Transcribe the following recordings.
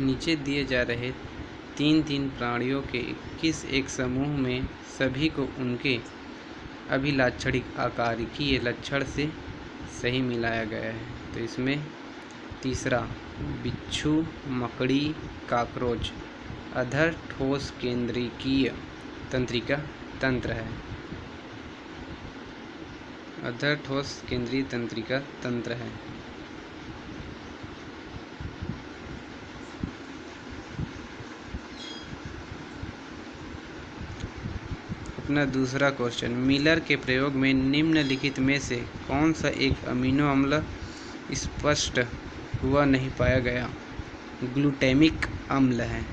नीचे दिए जा रहे तीन तीन प्राणियों के किस एक समूह में सभी को उनके अभिलाक्षणिक आकारिकीय लक्षण से सही मिलाया गया है? तो इसमें तीसरा बिच्छू, मकड़ी, कॉकरोच अधर ठोस केंद्रिकीय तंत्रिका तंत्र है। अधर ठोस केंद्रीय तंत्रिका तंत्र है। अपना दूसरा क्वेश्चन, मिलर के प्रयोग में निम्नलिखित में से कौन सा एक अमीनो अम्ल स्पष्ट हुआ नहीं पाया गया? ग्लूटामिक अम्ल है।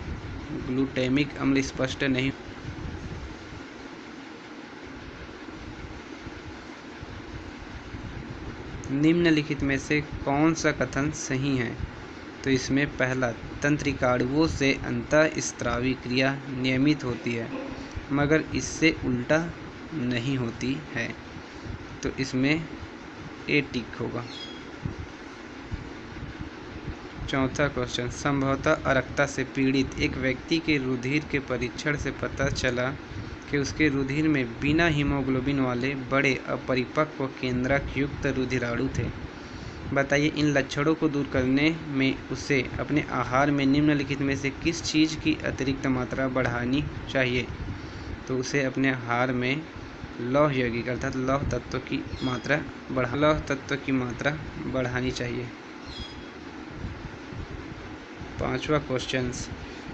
ग्लूटामिक अम्ल स्पष्ट नहीं। निम्नलिखित में से कौन सा कथन सही है? तो इसमें पहला, तंत्रिकाणुओं से अंतःस्रावी क्रिया नियमित होती है मगर इससे उल्टा नहीं होती है। तो इसमें ए टिक होगा। चौथा क्वेश्चन, संभवतः अरक्ता से पीड़ित एक व्यक्ति के रुधिर के परीक्षण से पता चला कि उसके रुधिर में बिना हीमोग्लोबिन वाले बड़े अपरिपक्व केंद्रक युक्त रुधिराणु थे। बताइए इन लक्षणों को दूर करने में उसे अपने आहार में निम्नलिखित में से किस चीज़ की अतिरिक्त मात्रा बढ़ानी चाहिए? तो उसे अपने आहार में लौह यौगिक अर्थात लौह तत्व की मात्रा बढ़ानी चाहिए। पांचवा क्वेश्चन,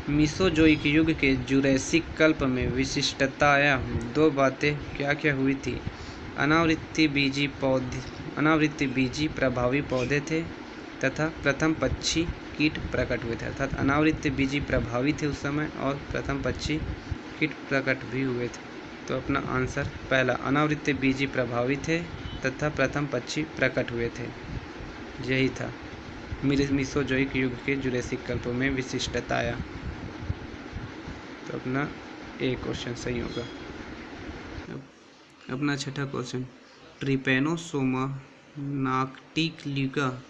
मीसोजोइक युग के जुरैसिक कल्प में विशिष्टताया दो बातें क्या क्या हुई थी? अनावृत्ति बीजी प्रभावी पौधे थे तथा प्रथम पक्षी कीट प्रकट हुए थे। अर्थात अनावृत्ति बीजी प्रभावी थे उस समय और प्रथम पक्षी कीट प्रकट भी हुए थे। तो अपना आंसर पहला, अनावृत्ति बीजी प्रभावी थे तथा प्रथम पक्षी प्रकट हुए थे, यही था मीसोजोइक युग के जुरैसिक कल्प में विशिष्टताया। तो अपना ए क्वेश्चन सही होगा। अपना छठा क्वेश्चन, ट्रिपैनोसोमा नाक्टिलिका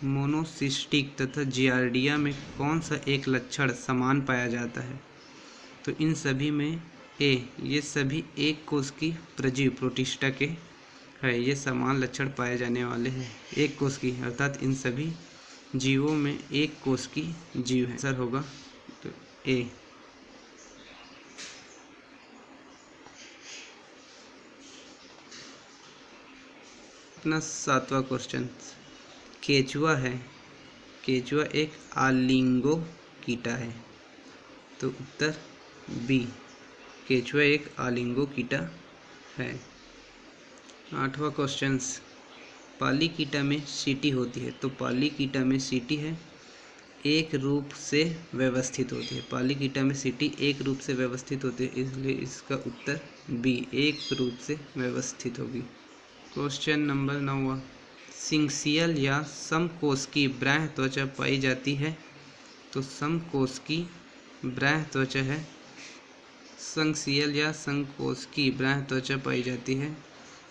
मोनोसिस्टिक तथा जियार्डिया में कौन सा एक लक्षण समान पाया जाता है? तो इन सभी में ए, ये सभी एक कोष की प्रजीव प्रोटिस्टा के है, ये समान लक्षण पाए जाने वाले हैं एक कोष की, अर्थात इन सभी जीवों में एक कोष की जीव है। आंसर होगा तो ए। अपना सातवां क्वेश्चन, केचुआ है, केचुआ एक आलिंगो कीटा है। तो उत्तर बी, केचुआ एक आलिंगो कीटा है। आठवां क्वेश्चन, पाली कीटा में सीटी होती है। तो पाली कीटा में सीटी है एक रूप से व्यवस्थित होती है। पाली कीटा में सीटी एक रूप से व्यवस्थित होती है, इसलिए इसका उत्तर बी, एक रूप से व्यवस्थित होगी। क्वेश्चन नंबर 9, सिंक्सियल या समकोशिकीय बाह्य त्वचा पाई जाती है। तो समकोशिकीय बाह्य त्वचा है, संक्सियल या संकोशिकीय बाह्य त्वचा पाई जाती है,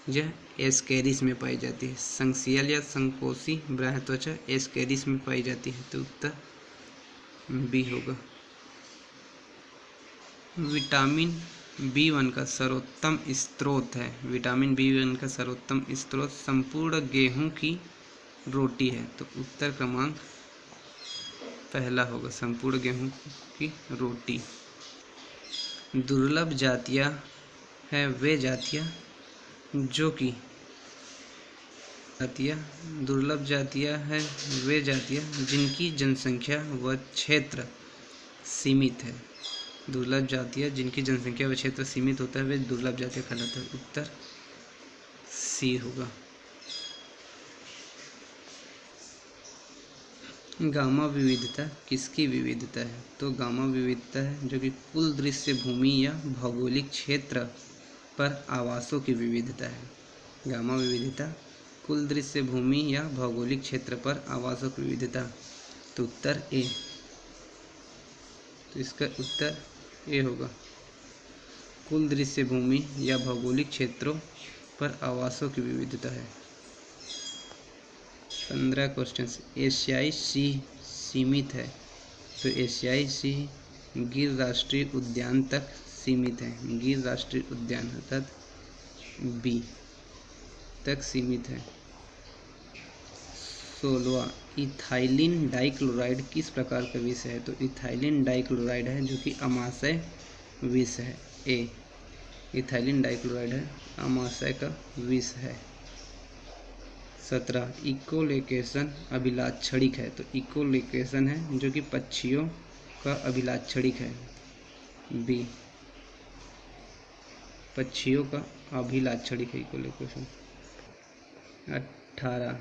यह एस्केरिस में पाई जाती है। संक्सियल या संकोशी बाह्य त्वचा एस्केरिस में पाई जाती है। तो उत्तर बी होगा। विटामिन B1 का सर्वोत्तम स्रोत है। विटामिन B1 का सर्वोत्तम स्रोत संपूर्ण गेहूं की रोटी है। तो उत्तर क्रमांक पहला होगा, संपूर्ण गेहूं की रोटी। दुर्लभ जातियां है वे जातियां जो कि दुर्लभ जातियां है वे जातियां जिनकी जनसंख्या व क्षेत्र सीमित है। दुर्लभ जातियां जिनकी जनसंख्या व क्षेत्र सीमित होता है वे दुर्लभ जातियां कहलाते हैं। उत्तर सी होगा। गामा विविधता किसकी विविधता है? तो गामा विविधता है जो कि कुल दृश्य भूमि या भौगोलिक क्षेत्र पर आवासों की विविधता है। गामा विविधता कुल दृश्य भूमि या भौगोलिक क्षेत्र पर आवासों की विविधता। तो उत्तर ए। तो इसका उत्तर ए होगा, कुल दृश्य भूमि या भौगोलिक क्षेत्रों पर आवासों की विविधता है। 15 क्वेश्चन, एशियाई सिंह सीमित है। तो एशियाई सिंह गिर राष्ट्रीय उद्यान तक सीमित है। गिर राष्ट्रीय उद्यान अर्थात बी तक सीमित है। 16वां, इथाइलिन डाइक्लोराइड किस प्रकार का विष है? तो इथाइलिन डाइक्लोराइड है जो कि अमाशय विष है। ए इथाइलिन डाइक्लोराइड है, अमाशय का विष है। 17, इकोलोकेशन अभिलाक्षणिक है। तो इकोलोकेशन है जो कि पक्षियों का अभिलाक्षणिक है। बी पक्षियों का अभिलाक्षणिक है इकोलोकेशन। 18,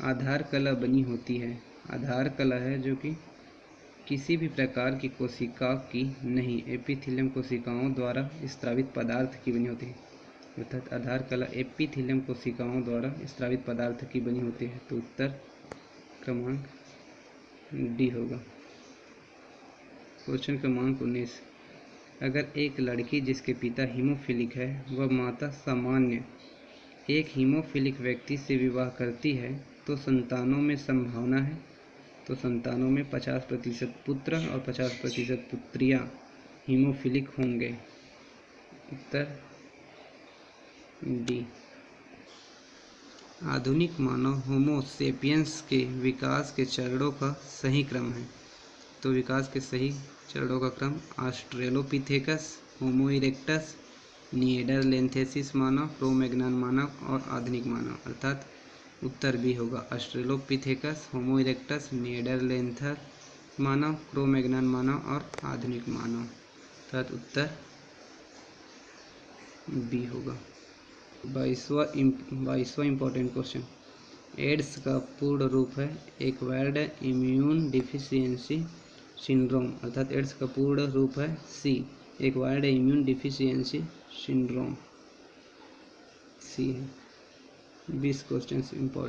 आधार कला बनी होती है। आधार कला है जो कि किसी भी प्रकार की कोशिका की नहीं, एपिथेलियम कोशिकाओं द्वारा स्रावित पदार्थ की बनी होती है। अर्थात आधार कला एपिथेलियम कोशिकाओं द्वारा स्रावित पदार्थ की बनी होती है। तो उत्तर क्रमांक डी होगा। क्वेश्चन क्रमांक 19, अगर एक लड़की जिसके पिता हीमोफिलिक है वह माता सामान्य एक हीमोफिलिक व्यक्ति से विवाह करती है तो संतानों में संभावना है। तो संतानों में 50% पुत्र और 50% पुत्रियां हीमोफिलिक होंगे। उत्तर डी। आधुनिक मानव होमो सेपियंस के विकास के चरणों का सही क्रम है। तो विकास के सही चरणों का क्रम ऑस्ट्रेलोपिथेकस, होमो इरेक्टस, निएंडरलैंथेसिस मानव, क्रो-मैग्नन मानव और आधुनिक मानव। अर्थात उत्तर बी होगा। ऑस्ट्रेलोपिथेकस, होमो इरेक्टस, निएंडरलैंथस मानव, क्रो-मैग्नन मानव और आधुनिक मानव। अर्थात उत्तर बी होगा। 22वां इंपॉर्टेंट क्वेश्चन, एड्स का पूर्ण रूप है एक्वायर्ड इम्यून डिफिशियंसी सिंड्रोम। अर्थात एड्स का पूर्ण रूप है सी एक्वायर्ड इम्यून डिफिशियंसी सिंड्रोम। सी है। 20 क्वेश्चन इंपॉर्टेंट।